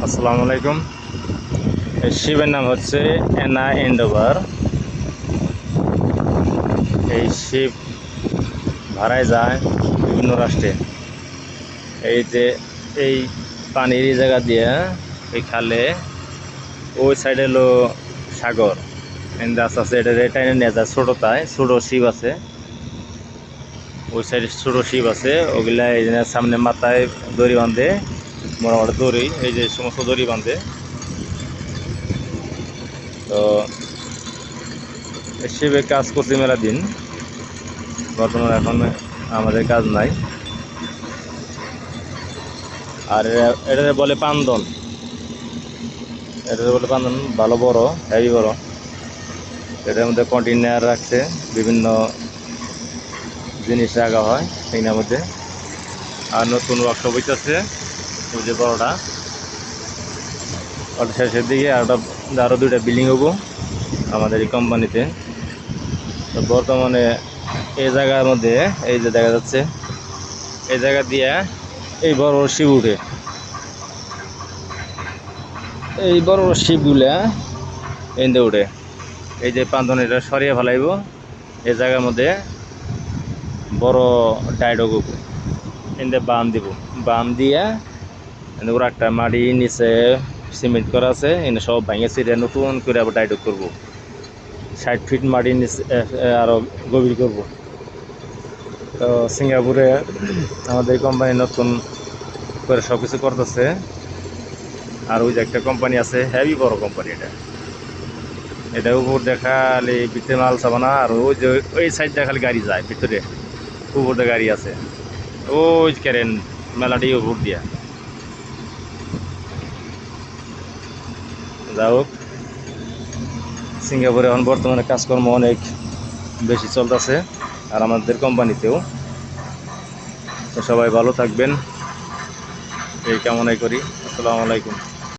আসসালামু আলাইকুম। এই শিপের নাম হচ্ছে এনা এন্ডোভার। এই শিপ ভাড়ায় যায় বিভিন্ন রাষ্ট্রে। এই যে এই পানির এই জায়গা দিয়ে এই খালে ওই সাইডে হলো সাগর, আস্তে আস্তে এটা টাইনে নিয়ে যায়। ছোটো শিপ আছে, ওই সাইডে ছোটো শিপ আছে, ওগুলা এই সামনে মাথায় দড়ি বাঁধে, মোটামুটি দড়ি, এই যে সমস্ত দড়ি বাঁধে। তো শিপে কাজ করছি মেলা দিন, বর্তমানে এখন আমাদের কাজ নাই। আর এটা বলে পান্দন, ভালো বড়, হেভি বড়। এটার মধ্যে কন্টেনার রাখছে, বিভিন্ন জিনিস রাখা হয় এইটার মধ্যে। আর নতুন ওয়ার্কশপ হইতেছে, ওই যে বড়টা, ওটা শেষের দিকে আরও দুইটা বিল্ডিং হবো আমাদের এই কোম্পানিতে। তো বর্তমানে এই জায়গার মধ্যে এই যে দেখা যাচ্ছে, এই জায়গা দিয়ে এই বড় বড় শিপ উঠে, এই বড় বড় শিপগুলা এনতে উঠে। এই যে পাঁচজন এটা সরিয়ে ফেলাইব, এই জায়গার মধ্যে বড় ডাইডক এনতে বাম দিয়া ওরা একটা মাটি নিচে সিমেন্ট করা আছে, এনে সব ভাঙে চিরে নতুন করে আবার ডাইডক করবো। 60 ফিট মাটি নিচে আরও গভীর করব। তো সিঙ্গাপুরে আমাদের কোম্পানি নতুন করে সব কিছু করতেছে। আর ওই যে একটা কোম্পানি আছে, হেভি বড় কোম্পানি, এটা উপর দেখালে ভিতরে মাল চাবো না। আর ওই যে ওই সাইড দেখালে গাড়ি যায় ভিতরে, উপরে গাড়ি আছে, ওই কেরেন মেলাটি উপর দিয়া। যা হোক, সিঙ্গাপুরে এখন বর্তমানে কাজকর্ম অনেক বেশি চলতেছে, আর আমাদের কোম্পানিতেও। তো সবাই ভালো থাকবেন এই কামনাই করি। আসসালামু আলাইকুম।